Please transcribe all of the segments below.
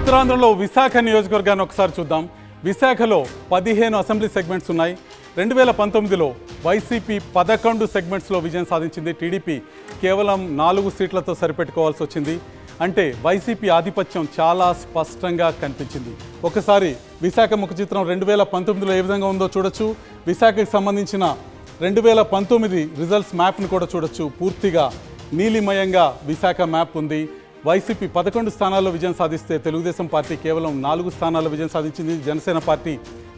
ఉత్తరాంధ్రలో విశాఖ నియోజకవర్గాన్ని ఒకసారి చూద్దాం. విశాఖలో 15 అసెంబ్లీ సెగ్మెంట్స్ ఉన్నాయి. 2019లో వైసీపీ 11 సెగ్మెంట్స్లో విజయం సాధించింది. టీడీపీ కేవలం 4 సీట్లతో సరిపెట్టుకోవాల్సి వచ్చింది. అంటే వైసీపీ ఆధిపత్యం చాలా స్పష్టంగా కనిపించింది. ఒకసారి విశాఖ ముఖ చిత్రం 2019లో ఏ విధంగా ఉందో చూడొచ్చు. విశాఖకు సంబంధించిన 2019 రిజల్ట్స్ మ్యాప్ను కూడా చూడొచ్చు. పూర్తిగా నీలిమయంగా విశాఖ మ్యాప్ ఉంది. వైసీపీ 11 స్థానాల్లో విజయం సాధిస్తే తెలుగుదేశం పార్టీ కేవలం 4 స్థానాల్లో విజయం సాధించింది. జనసేన పార్టీ,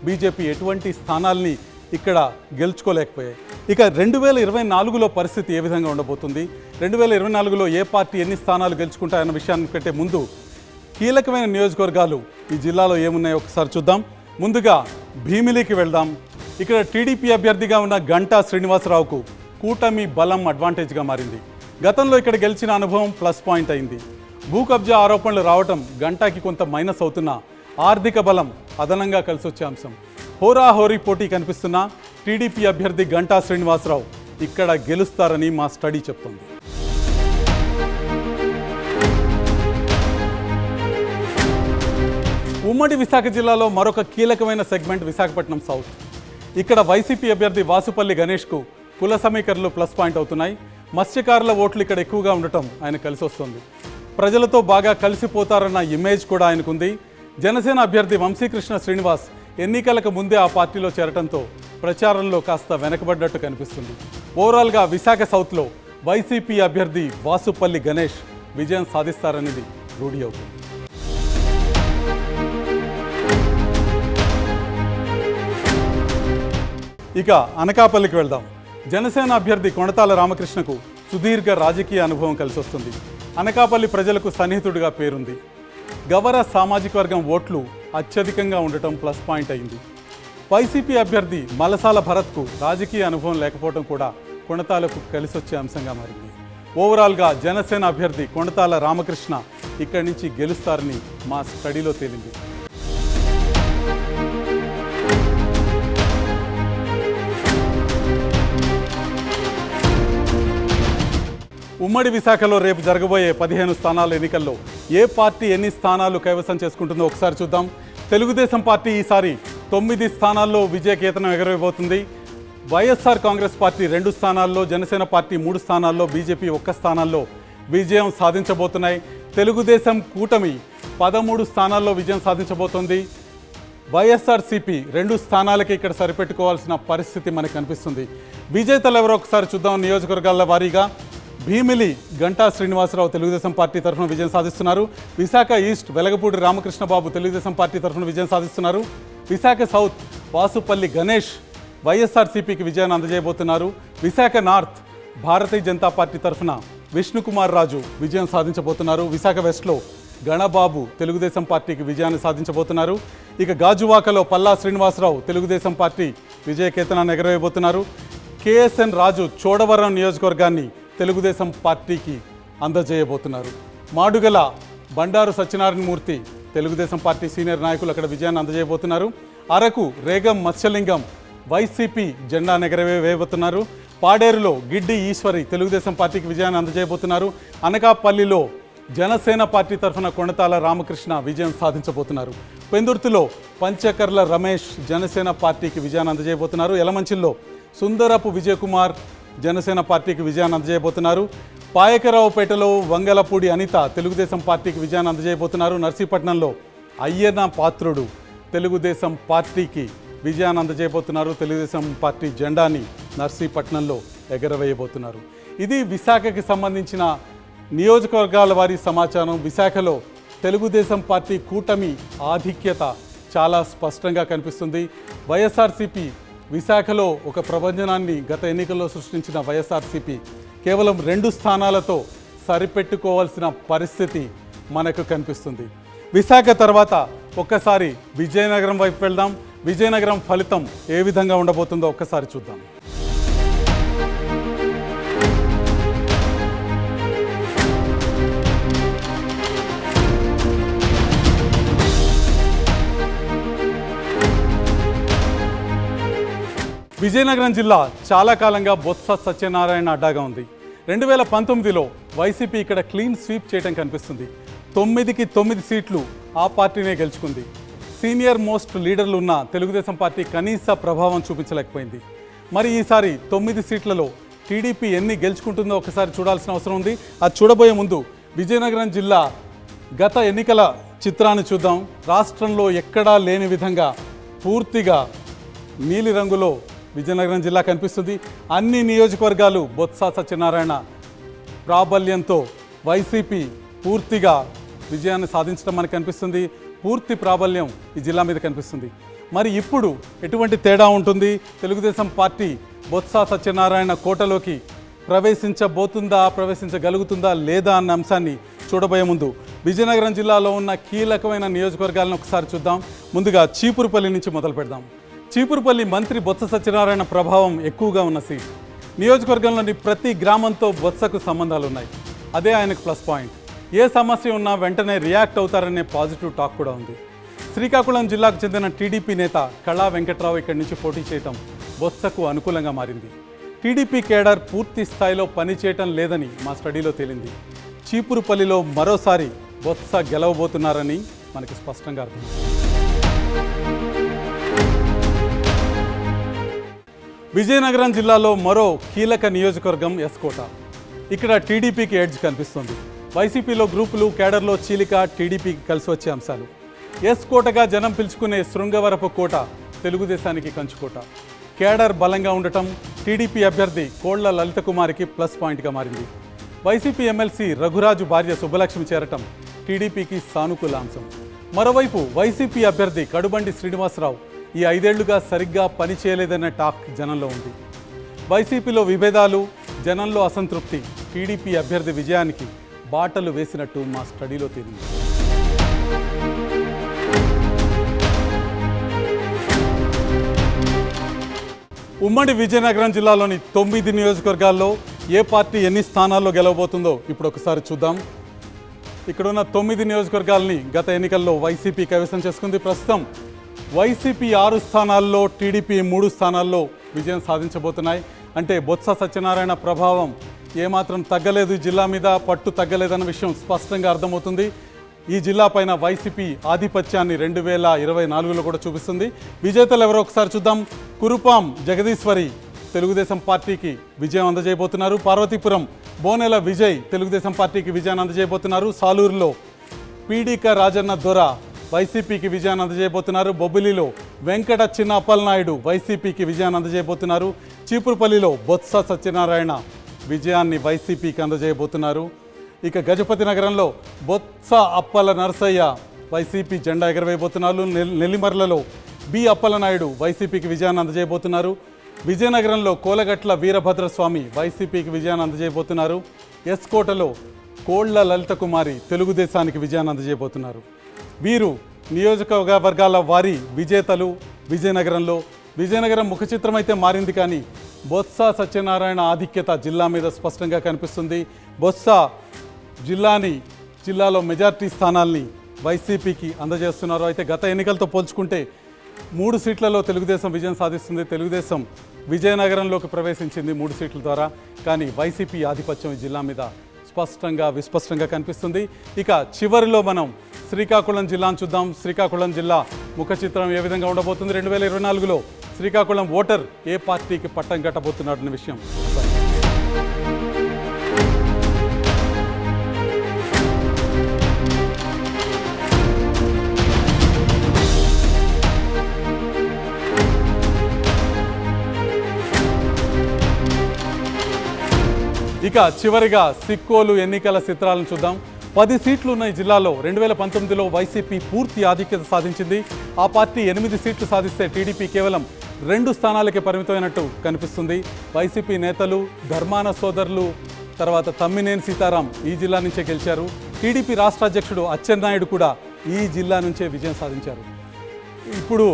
బీజేపీ ఎటువంటి స్థానాల్ని ఇక్కడ గెలుచుకోలేకపోయాయి. ఇక 2024లో పరిస్థితి ఏ విధంగా ఉండబోతుంది, 2024లో ఏ పార్టీ ఎన్ని స్థానాలు గెలుచుకుంటాయన్న విషయాన్ని పెట్టే ముందు కీలకమైన నియోజకవర్గాలు ఈ జిల్లాలో ఏమున్నాయో ఒకసారి చూద్దాం. ముందుగా భీమిలికి వెళ్దాం. ఇక్కడ టీడీపీ అభ్యర్థిగా ఉన్న గంటా శ్రీనివాసరావుకు కూటమి బలం అడ్వాంటేజ్గా మారింది. గతంలో ఇక్కడ గెలిచిన అనుభవం ప్లస్ పాయింట్ అయింది. భూ కబ్జా ఆరోపణలు రావటం గంటాకి కొంత మైనస్ అవుతున్నా ఆర్థిక బలం అదనంగా కలిసొచ్చే అంశం. హోరాహోరీ పోటీ కనిపిస్తున్న టీడీపీ అభ్యర్థి గంటా శ్రీనివాసరావు ఇక్కడ గెలుస్తారని మా స్టడీ చెప్తోంది. ఉమ్మడి విశాఖ జిల్లాలో మరొక కీలకమైన సెగ్మెంట్ విశాఖపట్నం సౌత్. ఇక్కడ వైసీపీ అభ్యర్థి వాసుపల్లి గణేష్కు కుల సమీకరణలు ప్లస్ పాయింట్ అవుతున్నాయి. మత్స్యకారుల ఓట్లు ఇక్కడ ఎక్కువగా ఉండటం ఆయన కలిసి వస్తుంది. ప్రజలతో బాగా కలిసిపోతారన్న ఇమేజ్ కూడా ఆయనకుంది. జనసేన అభ్యర్థి వంశీకృష్ణ శ్రీనివాస్ ఎన్నికలకు ముందే ఆ పార్టీలో చేరటంతో ప్రచారంలో కాస్త వెనకబడ్డట్టు కనిపిస్తుంది. ఓవరాల్గా విశాఖ సౌత్లో వైసీపీ అభ్యర్థి వాసుపల్లి గణేష్ విజయం సాధిస్తారనేది రూఢి అవుతుంది. ఇక అనకాపల్లికి వెళ్దాం. జనసేన అభ్యర్థి కొణతాల రామకృష్ణకు సుదీర్ఘ రాజకీయ అనుభవం కలిసి వస్తుంది. అనకాపల్లి ప్రజలకు సన్నిహితుడిగా పేరుంది. గవర సామాజిక వర్గం ఓట్లు అత్యధికంగా ఉండటం ప్లస్ పాయింట్ అయింది. వైసీపీ అభ్యర్థి మలసాల భరత్కు రాజకీయ అనుభవం లేకపోవడం కూడా కొణతాలకు కలిసొచ్చే అంశంగా మారింది. ఓవరాల్గా జనసేన అభ్యర్థి కొణతాల రామకృష్ణ ఇక్కడి నుంచి గెలుస్తారని మా స్టడీలో తేలింది. ఉమ్మడి విశాఖలో రేపు జరగబోయే 15 స్థానాల ఎన్నికల్లో ఏ పార్టీ ఎన్ని స్థానాలు కైవసం చేసుకుంటుందో ఒకసారి చూద్దాం. తెలుగుదేశం పార్టీ ఈసారి 9 స్థానాల్లో విజయకేతనం ఎగరవేయబోతుంది. వైఎస్ఆర్ కాంగ్రెస్ పార్టీ 2 స్థానాల్లో, జనసేన పార్టీ 3 స్థానాల్లో, బీజేపీ 1 స్థానాల్లో విజయం సాధించబోతున్నాయి. తెలుగుదేశం కూటమి 13 స్థానాల్లో విజయం సాధించబోతోంది. వైఎస్ఆర్సీపీ 2 స్థానాలకి ఇక్కడ సరిపెట్టుకోవాల్సిన పరిస్థితి మనకు కనిపిస్తుంది. విజేతలు ఎవరో ఒకసారి చూద్దాం. నియోజకవర్గాల వారీగా భీమిలి గంటా శ్రీనివాసరావు తెలుగుదేశం పార్టీ తరఫున విజయం సాధిస్తున్నారు. విశాఖ ఈస్ట్ వెలగపూడి రామకృష్ణబాబు తెలుగుదేశం పార్టీ తరఫున విజయం సాధిస్తున్నారు. విశాఖ సౌత్ వాసుపల్లి గణేష్ వైఎస్ఆర్సీపీకి విజయాన్ని అందజేయబోతున్నారు. విశాఖ నార్త్ భారతీయ జనతా పార్టీ తరఫున విష్ణుకుమార్ రాజు విజయం సాధించబోతున్నారు. విశాఖ వెస్ట్లో గణబాబు తెలుగుదేశం పార్టీకి విజయాన్ని సాధించబోతున్నారు. ఇక గాజువాకలో పల్లా శ్రీనివాసరావు తెలుగుదేశం పార్టీ విజయకేతనాన్ని ఎగరవేయబోతున్నారు. కేఎస్ఎన్ రాజు చోడవరం నియోజకవర్గాన్ని తెలుగుదేశం పార్టీకి అందజేయబోతున్నారు. మాడుగల బండారు సత్యనారాయణ మూర్తి తెలుగుదేశం పార్టీ సీనియర్ నాయకులు అక్కడ విజయాన్ని అందజేయబోతున్నారు. అరకు రేగం మత్స్యలింగం వైసీపీ జెండా ఎగరవేయబోతున్నారు. పాడేరులో గిడ్డి ఈశ్వరి తెలుగుదేశం పార్టీకి విజయాన్ని అందజేయబోతున్నారు. అనకాపల్లిలో జనసేన పార్టీ తరఫున కొణతాల రామకృష్ణ విజయం సాధించబోతున్నారు. పెందుర్తిలో పంచకర్ల రమేష్ జనసేన పార్టీకి విజయాన్ని అందజేయబోతున్నారు. యలమంచిల్లో సుందరపు విజయకుమార్ జనసేన పార్టీకి విజయాన్ని అందజేయబోతున్నారు. పాయకరావుపేటలో వంగలపూడి అనిత తెలుగుదేశం పార్టీకి విజయాన్ని అందజేయబోతున్నారు. నర్సీపట్నంలో అయ్యన్న పాత్రుడు తెలుగుదేశం పార్టీకి విజయాన్ని అందజేయబోతున్నారు. తెలుగుదేశం పార్టీ జెండాని నర్సీపట్నంలో ఎగరవేయబోతున్నారు. ఇది విశాఖకి సంబంధించిన నియోజకవర్గాల వారి సమాచారం. విశాఖలో తెలుగుదేశం పార్టీ కూటమి ఆధిక్యత చాలా స్పష్టంగా కనిపిస్తుంది. వైఎస్ఆర్సీపీ విశాఖలో ఒక ప్రభంజనాన్ని గత ఎన్నికల్లో సృష్టించిన వైఎస్ఆర్సీపీ కేవలం 2 స్థానాలతో సరిపెట్టుకోవాల్సిన పరిస్థితి మనకు కనిపిస్తుంది. విశాఖ తర్వాత ఒక్కసారి విజయనగరం వైపు వెళ్దాం. విజయనగరం ఫలితం ఏ విధంగా ఉండబోతుందో ఒక్కసారి చూద్దాం. విజయనగరం జిల్లా చాలా కాలంగా బొత్స సత్యనారాయణ అడ్డాగా ఉంది. 2019లో వైసీపీ ఇక్కడ క్లీన్ స్వీప్ చేయడం కనిపిస్తుంది. 9కి 9 సీట్లు ఆ పార్టీనే గెలుచుకుంది. సీనియర్ మోస్ట్ లీడర్లు ఉన్న తెలుగుదేశం పార్టీ కనీస ప్రభావం చూపించలేకపోయింది. మరి ఈసారి 9 సీట్లలో టీడీపీ ఎన్ని గెలుచుకుంటుందో ఒకసారి చూడాల్సిన అవసరం ఉంది. అది చూడబోయే ముందు విజయనగరం జిల్లా గత ఎన్నికల చిత్రాన్ని చూద్దాం. రాష్ట్రంలో ఎక్కడా లేని విధంగా పూర్తిగా నీలిరంగులో విజయనగరం జిల్లా కనిపిస్తుంది. అన్ని నియోజకవర్గాలు బొత్స సత్యనారాయణ ప్రాబల్యంతో వైసీపీ పూర్తిగా విజయాన్ని సాధించడం మనకు కనిపిస్తుంది. పూర్తి ప్రాబల్యం ఈ జిల్లా మీద కనిపిస్తుంది. మరి ఇప్పుడు ఎటువంటి తేడా ఉంటుంది? తెలుగుదేశం పార్టీ బొత్స సత్యనారాయణ కోటలోకి ప్రవేశించగలుగుతుందా లేదా అన్న అంశాన్ని చూడబోయే ముందు విజయనగరం జిల్లాలో ఉన్న కీలకమైన నియోజకవర్గాలను ఒకసారి చూద్దాం. ముందుగా చీపురుపల్లి నుంచి మొదలు పెడదాం. చీపురుపల్లి మంత్రి బొత్స సత్యనారాయణ ప్రభావం ఎక్కువగా ఉన్న సీట్. నియోజకవర్గంలోని ప్రతి గ్రామంతో బొత్సకు సంబంధాలు ఉన్నాయి. అదే ఆయనకు ప్లస్ పాయింట్. ఏ సమస్య ఉన్నా వెంటనే రియాక్ట్ అవుతారనే పాజిటివ్ టాక్ కూడా ఉంది. శ్రీకాకుళం జిల్లాకు చెందిన టీడీపీ నేత కళా వెంకట్రావు ఇక్కడి నుంచి పోటీ చేయటం బొత్సకు అనుకూలంగా మారింది. టీడీపీ కేడర్ పూర్తి స్థాయిలో పనిచేయటం లేదని మా స్టడీలో తేలింది. చీపురుపల్లిలో మరోసారి బొత్స గెలవబోతున్నారని మనకి స్పష్టంగా అర్థం. విజయనగరం జిల్లాలో మరో కీలక నియోజకవర్గం ఎస్కోట. ఇక్కడ టీడీపీకి ఎడ్జ్ కనిపిస్తుంది. వైసీపీలో గ్రూపులు, కేడర్లో చీలిక టీడీపీకి కలిసి వచ్చే అంశాలు. ఎస్కోటగా జనం పిలుచుకునే శృంగవరపు కోట తెలుగుదేశానికి కంచుకోట. కేడర్ బలంగా ఉండటం టీడీపీ అభ్యర్థి కోళ్ల లలిత కుమారికి ప్లస్ పాయింట్గా మారింది. వైసీపీ ఎమ్మెల్సీ రఘురాజు భార్య సుబ్బలక్ష్మి చేరటం టీడీపీకి సానుకూల అంశం. మరోవైపు వైసీపీ అభ్యర్థి కడుబండి శ్రీనివాసరావు ఈ 5 ఏళ్లుగా సరిగ్గా పనిచేయలేదనే టాక్ జనంలో ఉంది. వైసీపీలో విభేదాలు, జనంలో అసంతృప్తి టీడీపీ అభ్యర్థి విజయానికి బాటలు వేసినట్టు మా స్టడీలో తేలింది. ఉమ్మడి విజయనగరం జిల్లాలోని 9 నియోజకవర్గాల్లో ఏ పార్టీ ఎన్ని స్థానాల్లో గెలవబోతుందో ఇప్పుడు ఒకసారి చూద్దాం. ఇక్కడున్న 9 నియోజకవర్గాలని గత ఎన్నికల్లో వైసీపీ కైవసం చేసుకుంది. ప్రస్తుతం వైసీపీ 6 స్థానాల్లో, టీడీపీ 3 స్థానాల్లో విజయం సాధించబోతున్నాయి. అంటే బొత్స సత్యనారాయణ ప్రభావం ఏమాత్రం తగ్గలేదు, జిల్లా మీద పట్టు తగ్గలేదన్న విషయం స్పష్టంగా అర్థమవుతుంది. ఈ జిల్లా పైన వైసీపీ ఆధిపత్యాన్ని 2024లో కూడా చూపిస్తుంది. విజేతలు ఎవరో ఒకసారి చూద్దాం. కురుపాం జగదీశ్వరి తెలుగుదేశం పార్టీకి విజయం అందజేయబోతున్నారు. పార్వతీపురం బోనెల విజయ్ తెలుగుదేశం పార్టీకి విజయాన్ని అందజేయబోతున్నారు. సాలూరులో పీడిక రాజన్న దొర వైసీపీకి విజయాన్ని అందజేయబోతున్నారు. బొబ్బిలిలో వెంకట చిన్న అప్పలనాయుడు వైసీపీకి విజయాన్ని అందజేయబోతున్నారు. చీపురుపల్లిలో బొత్స సత్యనారాయణ విజయాన్ని వైసీపీకి అందజేయబోతున్నారు. ఇక గజపతి నగరంలో బొత్స అప్పల నరసయ్య వైసీపీ జెండా ఎగరవేయబోతున్నారు. నెల్లిమర్లలో బి అప్పలనాయుడు వైసీపీకి విజయాన్ని అందజేయబోతున్నారు. విజయనగరంలో కోలగట్ల వీరభద్రస్వామి వైసీపీకి విజయాన్ని అందజేయబోతున్నారు. ఎస్కోటలో కోళ్ల లలిత కుమారి తెలుగుదేశానికి విజయాన్ని అందజేయబోతున్నారు. వీరు నియోజకవర్గాల వారి విజేతలు. విజయనగరం ముఖ చిత్రం అయితే మారింది, కానీ బొత్స సత్యనారాయణ ఆధిక్యత జిల్లా మీద స్పష్టంగా కనిపిస్తుంది. బొత్స జిల్లాలో మెజార్టీ స్థానాల్ని వైసీపీకి అందజేస్తున్నారు. అయితే గత ఎన్నికలతో పోల్చుకుంటే 3 సీట్లలో తెలుగుదేశం విజయం సాధిస్తుంది. తెలుగుదేశం విజయనగరంలోకి ప్రవేశించింది 3 సీట్ల ద్వారా, కానీ వైసీపీ ఆధిపత్యం ఈ జిల్లా మీద విస్పష్టంగా కనిపిస్తుంది. ఇక చివరిలో మనం శ్రీకాకుళం జిల్లాను చూద్దాం. శ్రీకాకుళం జిల్లా ముఖ చిత్రం ఏ విధంగా ఉండబోతుంది? 2024లో శ్రీకాకుళం ఓటర్ ఏ పార్టీకి పట్టం కట్టబోతున్నాడనే విషయం ఇక చివరిగా సిక్కోలు ఎన్నికల చిత్రాలను చూద్దాం. 10 సీట్లు ఉన్న ఈ జిల్లాలో 2019లో వైసీపీ పూర్తి ఆధిక్యత సాధించింది. ఆ పార్టీ 8 సీట్లు సాధిస్తే టీడీపీ కేవలం 2 స్థానాలకే పరిమితమైనట్టు కనిపిస్తుంది. వైసీపీ నేతలు ధర్మాన సోదరులు, తర్వాత తమ్మినేని సీతారాం ఈ జిల్లా నుంచే గెలిచారు. టీడీపీ రాష్ట్ర అధ్యక్షుడు అచ్చెన్నాయుడు కూడా ఈ జిల్లా నుంచే విజయం సాధించారు. ఇప్పుడు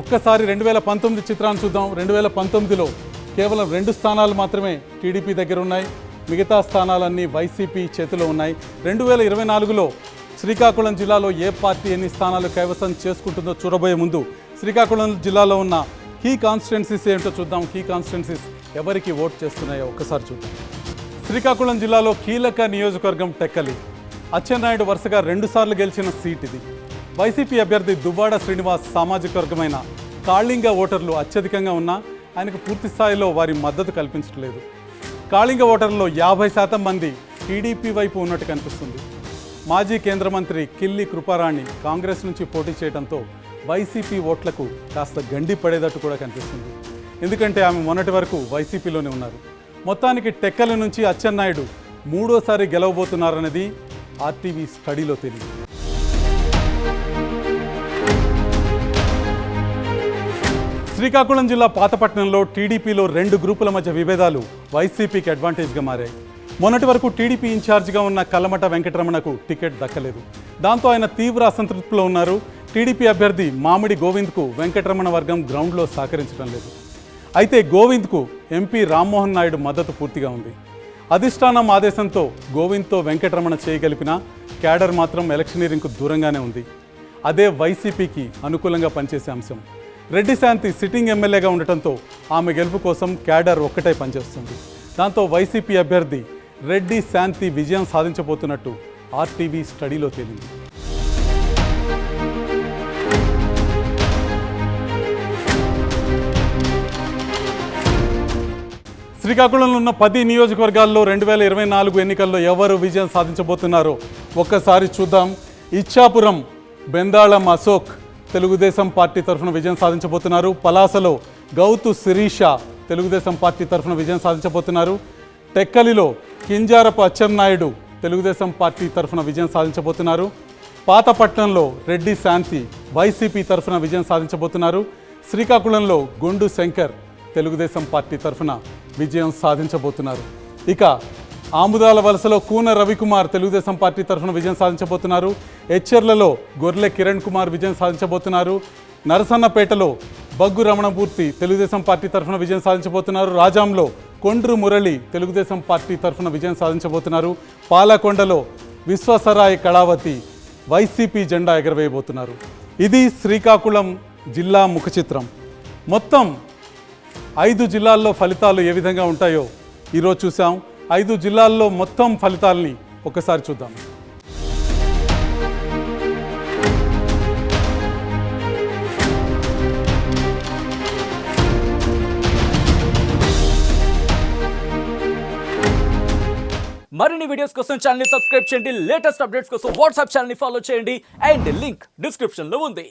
ఒక్కసారి 2019 చిత్రాన్ని చూద్దాం. 2019లో కేవలం 2 స్థానాలు మాత్రమే టీడీపీ దగ్గర ఉన్నాయి, మిగతా స్థానాలన్నీ వైసీపీ చేతిలో ఉన్నాయి. 2024లో శ్రీకాకుళం జిల్లాలో ఏ పార్టీ ఎన్ని స్థానాలు కైవసం చేసుకుంటుందో చూడబోయే ముందు శ్రీకాకుళం జిల్లాలో ఉన్న కీ కాన్స్టిట్యున్సీస్ ఏంటో చూద్దాం. కీ కాన్స్టిట్యున్సీస్ ఎవరికి ఓట్ చేస్తున్నాయో ఒక్కసారి చూద్దాం. శ్రీకాకుళం జిల్లాలో కీలక నియోజకవర్గం టెక్కలి. అచ్చెన్నాయుడు వరుసగా 2 సార్లు గెలిచిన సీట్ ఇది. వైసీపీ అభ్యర్థి దువ్వాడ శ్రీనివాస్ సామాజిక వర్గమైన కాళింగ ఓటర్లు అత్యధికంగా ఉన్నా ఆయనకు పూర్తి స్థాయిలో వారి మద్దతు కల్పించట్లేదు. కాళింగ ఓటర్లలో 50% మంది టీడీపీ వైపు ఉన్నట్టు కనిపిస్తుంది. మాజీ కేంద్ర మంత్రి కిల్లి కృపారాణి కాంగ్రెస్ నుంచి పోటీ చేయడంతో వైసీపీ ఓట్లకు కాస్త గండి పడేటట్టు కూడా కనిపిస్తుంది. ఎందుకంటే ఆమె మొన్నటి వరకు వైసీపీలోనే ఉన్నారు. మొత్తానికి టెక్కల నుంచి అచ్చెన్నాయుడు మూడోసారి గెలవబోతున్నారన్నది ఆర్టీవీ స్టడీలో తెలియదు. శ్రీకాకుళం జిల్లా పాతపట్నంలో టీడీపీలో 2 గ్రూపుల మధ్య విభేదాలు వైసీపీకి అడ్వాంటేజ్గా మారాయి. మొన్నటి వరకు టీడీపీ ఇన్ఛార్జిగా ఉన్న కల్లమట వెంకటరమణకు టికెట్ దక్కలేదు. దాంతో ఆయన తీవ్ర అసంతృప్తిలో ఉన్నారు. టీడీపీ అభ్యర్థి మామిడి గోవింద్కు వెంకటరమణ వర్గం గ్రౌండ్లో సహకరించడం లేదు. అయితే గోవింద్కు ఎంపీ రామ్మోహన్ నాయుడు మద్దతు పూర్తిగా ఉంది. అధిష్టానం ఆదేశంతో గోవింద్తో వెంకటరమణ చేయగలిపిన క్యాడర్ మాత్రం ఎలక్షనీరింగ్కు దూరంగానే ఉంది. అదే వైసీపీకి అనుకూలంగా పనిచేసే అంశం. రెడ్డి శాంతి సిట్టింగ్ ఎమ్మెల్యేగా ఉండటంతో ఆమె గెలుపు కోసం క్యాడర్ ఒక్కటే పనిచేస్తుంది. దాంతో వైసీపీ అభ్యర్థి రెడ్డి శాంతి విజయం సాధించబోతున్నట్టు ఆర్టీవీ స్టడీలో తేలింది. శ్రీకాకుళంలో ఉన్న 10 నియోజకవర్గాల్లో 2024 ఎన్నికల్లో ఎవరు విజయం సాధించబోతున్నారో ఒక్కసారి చూద్దాం. ఇచ్చాపురం బెందాళం అశోక్ తెలుగుదేశం పార్టీ తరఫున విజయం సాధించబోతున్నారు. పలాసలో గౌతు శిరీష తెలుగుదేశం పార్టీ తరఫున విజయం సాధించబోతున్నారు. టెక్కలిలో కింజారపు అచ్చెన్నాయుడు తెలుగుదేశం పార్టీ తరఫున విజయం సాధించబోతున్నారు. పాతపట్నంలో రెడ్డి శాంతి వైసీపీ తరఫున విజయం సాధించబోతున్నారు. శ్రీకాకుళంలో గొండు శంకర్ తెలుగుదేశం పార్టీ తరఫున విజయం సాధించబోతున్నారు. ఇక ఆముదాల వలసలో కూన రవికుమార్ తెలుగుదేశం పార్టీ తరఫున విజయం సాధించబోతున్నారు. ఎచ్చెర్లలో గొర్లె కిరణ్ కుమార్ విజయం సాధించబోతున్నారు. నరసన్నపేటలో బగ్గు రమణమూర్తి తెలుగుదేశం పార్టీ తరఫున విజయం సాధించబోతున్నారు. రాజాంలో కొండ్రు మురళి తెలుగుదేశం పార్టీ తరఫున విజయం సాధించబోతున్నారు. పాలకొండలో విశ్వసరాయ్ కళావతి వైసీపీ జెండా ఎగరవేయబోతున్నారు. ఇది శ్రీకాకుళం జిల్లా ముఖ చిత్రం. మొత్తం 5 జిల్లాల్లో ఫలితాలు ఏ విధంగా ఉంటాయో ఈరోజు చూసాం. 5 జిల్లాల్లో మొత్తం ఫలితాలని ఒకసారి చూద్దాం. మరిన్ని వీడియోస్ కోసం ఛానల్ ని సబ్స్క్రైబ్ చేయండి. లేటెస్ట్ అప్డేట్స్ కోసం వాట్సాప్ ఛానల్ ని ఫాలో చేయండి. అండ్ లింక్ డిస్క్రిప్షన్ లో ఉంది.